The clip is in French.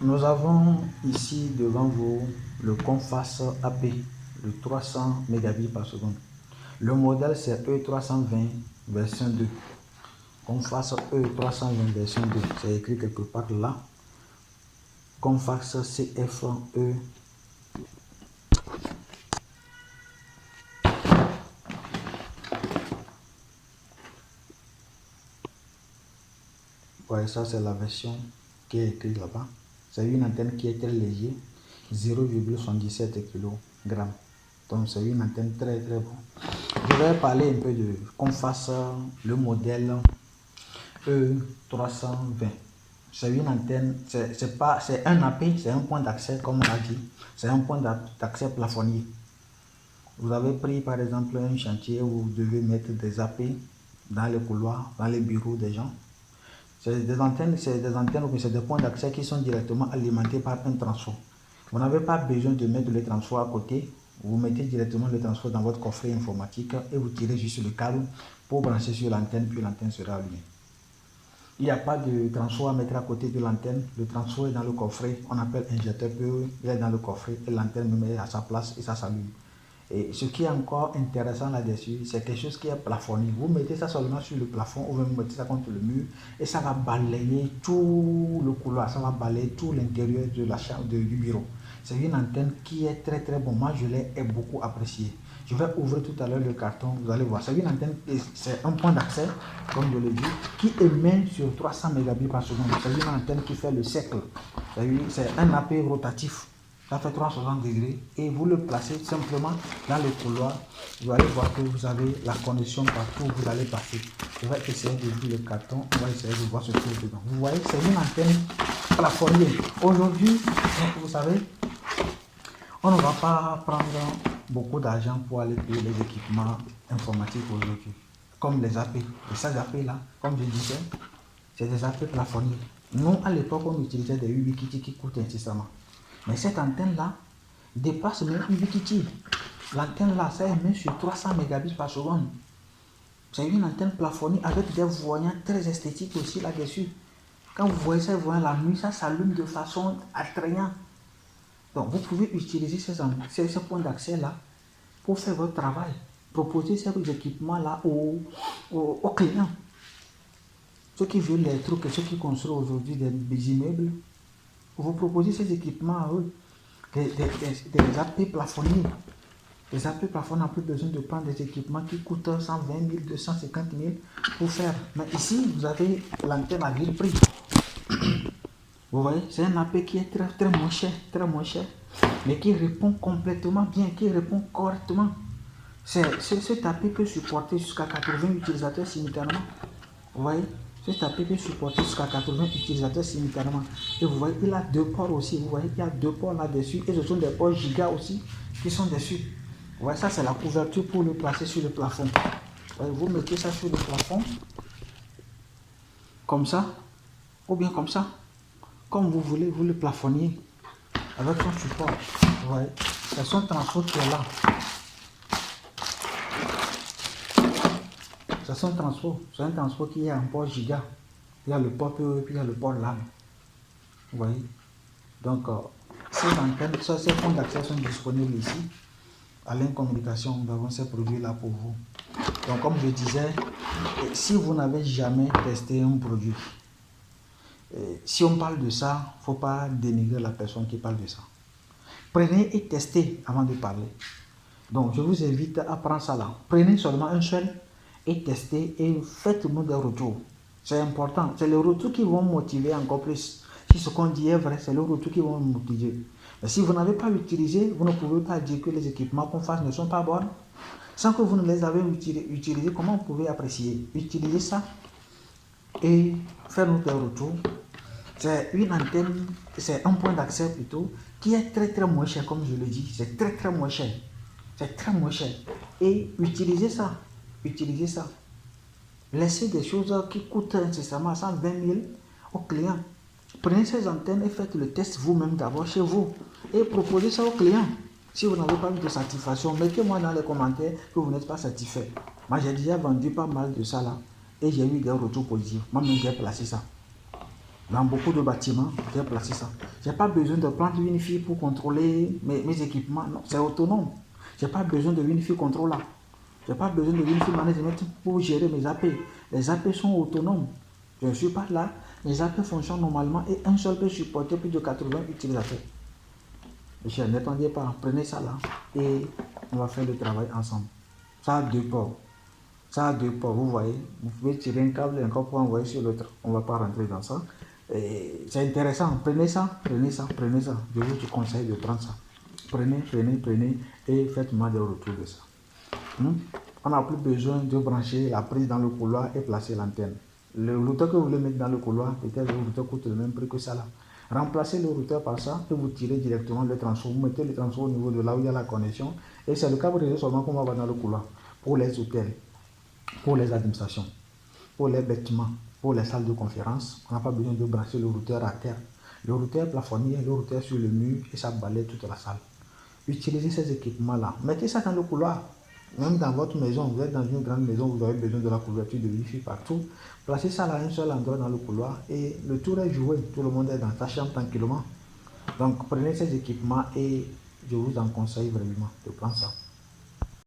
Nous avons ici devant vous le Comfast AP, le 300 mégabits par seconde. Le modèle c'est E320 version 2. Comfast E320 version 2, c'est écrit quelque part là. Comfast CF1E. Ouais, ça c'est la version qui est écrite là-bas. C'est une antenne qui est très légère, 0,77 kg. Donc c'est une antenne très très bonne. Je vais parler un peu de Comfast, le modèle E320. C'est une antenne, c'est un AP, c'est un point d'accès comme on l'a dit. C'est un point d'accès plafonnier. Vous avez pris par exemple un chantier où vous devez mettre des AP dans les couloirs, dans les bureaux des gens. C'est des antennes ou c'est des points d'accès qui sont directement alimentés par un transfo. Vous n'avez pas besoin de mettre le transfo à côté. Vous mettez directement le transfo dans votre coffret informatique et vous tirez juste le câble pour brancher sur l'antenne, puis l'antenne sera allumée. Il n'y a pas de transfo à mettre à côté de l'antenne. Le transfo est dans le coffret. On appelle injecteur PE. Il est dans le coffret et l'antenne me met à sa place et ça s'allume. Et ce qui est encore intéressant là-dessus, c'est quelque chose qui est plafonné. Vous mettez ça seulement sur le plafond ou vous mettez ça contre le mur et ça va balayer tout le couloir, ça va balayer tout l'intérieur de la chambre, du bureau. C'est une antenne qui est très très bonne. Moi, je l'ai beaucoup appréciée. Je vais ouvrir tout à l'heure le carton, vous allez voir. C'est une antenne, c'est un point d'accès, comme je l'ai dit, qui émet sur 300 mégabits par seconde. C'est une antenne qui fait le cercle. C'est un AP rotatif. Ça fait 360 degrés et vous le placez simplement dans le couloir. Vous allez voir que vous avez la connexion partout où vous allez passer. Je vais essayer de ouvrir le carton. On va essayer de voir ce qu'il y a dedans. Vous voyez, c'est une antenne plafonnée. Aujourd'hui, vous savez, on ne va pas prendre beaucoup d'argent pour aller payer les équipements informatiques aujourd'hui. Comme les AP. Et ces AP là, comme je disais, c'est des AP plafonnés. Nous, à l'époque, on utilisait des Ubiquiti qui coûtent incessamment. Mais cette antenne-là dépasse même Ubiquiti. L'antenne-là, ça émet sur 300 mégabits par seconde. C'est une antenne plafonnée avec des voyants très esthétiques aussi là-dessus. Quand vous voyez ces voyants la nuit, ça s'allume de façon attrayante. Donc, vous pouvez utiliser ces points d'accès-là pour faire votre travail. Proposer ces équipements-là aux clients. Ceux qui veulent les trucs, ceux qui construisent aujourd'hui des immeubles, vous proposez ces équipements à eux. Des AP plafonnés. Les AP plafonnés n'ont plus besoin de prendre des équipements qui coûtent 120 000, 250 000 pour faire. Mais ici, vous avez l'antenne à vil prix. Vous voyez, c'est un AP qui est très, très moins cher, mais qui répond complètement bien, qui répond correctement. Cet AP peut supporter jusqu'à 80 utilisateurs simultanément. Vous voyez, cet AP peut supporter jusqu'à 80 utilisateurs simultanément. Et vous voyez, il a deux ports aussi. Vous voyez, il y a deux ports là-dessus. Et ce sont des ports giga aussi qui sont dessus. Vous voyez, ça c'est la couverture pour le placer sur le plafond. Vous voyez, vous mettez ça sur le plafond. Comme ça. Ou bien comme ça. Comme vous voulez, vous le plafonniez. Avec son support. Vous voyez, c'est son transfo qui est là. C'est son transfo. C'est un transfo qui est en port giga. Il y a le port PE et puis il y a le port LAN. Vous voyez. Donc, ces antennes, ces points d'accès sont disponibles ici. À l'incommunication, nous avons ces produits-là pour vous. Donc, comme je disais, si vous n'avez jamais testé un produit, si on parle de ça, il ne faut pas dénigrer la personne qui parle de ça. Prenez et testez avant de parler. Donc, je vous invite à prendre ça là. Prenez seulement un seul et testez et faites-nous des retours. C'est important. C'est les retours qui vont motiver encore plus. Si ce qu'on dit est vrai, c'est les retours qui vont motiver. Mais si vous n'avez pas utilisé, vous ne pouvez pas dire que les équipements qu'on fasse ne sont pas bons. Sans que vous ne les avez utilisés, comment vous pouvez apprécier? Utilisez ça et faire nous des retours. C'est une antenne, c'est un point d'accès plutôt, qui est très très moins cher, comme je le dis. C'est très très moins cher. C'est très moins cher. Et utilisez ça. Utilisez ça. Laissez des choses qui coûtent incessamment 120 000 aux clients. Prenez ces antennes et faites le test vous-même d'abord chez vous. Et proposez ça aux clients. Si vous n'avez pas eu de satisfaction, mettez-moi dans les commentaires que vous n'êtes pas satisfait. Moi, j'ai déjà vendu pas mal de ça là. Et j'ai eu des retours positifs. Moi-même, j'ai placé ça. Dans beaucoup de bâtiments, j'ai placé ça. Je n'ai pas besoin de prendre une fille pour contrôler mes équipements. Non, c'est autonome. Je n'ai pas besoin de une fille contrôleur. Je n'ai pas besoin de une fille management pour gérer mes AP. Les AP sont autonomes. Je ne suis pas là. Les AP fonctionnent normalement et un seul peut supporter plus de 80 utilisateurs. Mes chers, n'attendez pas. Prenez ça là et on va faire le travail ensemble. Ça a deux ports. Ça a deux ports, vous voyez. Vous pouvez tirer un câble et encore pour envoyer sur l'autre. On ne va pas rentrer dans ça. C'est intéressant. Prenez ça, prenez ça, prenez ça. Je vous conseille de prendre ça. Prenez, prenez, prenez et faites-moi des retours de ça. On n'a plus besoin de brancher la prise dans le couloir et placer l'antenne. Le routeur que vous voulez mettre dans le couloir, peut-être le routeur coûte le même prix que ça là. Remplacez le routeur par ça et vous tirez directement le transfert. Vous mettez le transfert au niveau de là où il y a la connexion et c'est le câble réseau seulement qu'on va avoir dans le couloir pour les hôtels, pour les administrations, pour les bâtiments, pour les salles de conférence. On n'a pas besoin de brancher le routeur à terre. Le routeur plafonnier, le routeur sur le mur et ça balaye toute la salle. Utilisez ces équipements-là. Mettez ça dans le couloir. Même dans votre maison, vous êtes dans une grande maison, vous avez besoin de la couverture de Wi-Fi partout. Placez ça à un seul endroit dans le couloir et le tour est joué. Tout le monde est dans sa chambre tranquillement. Donc prenez ces équipements et je vous en conseille vraiment de prendre ça.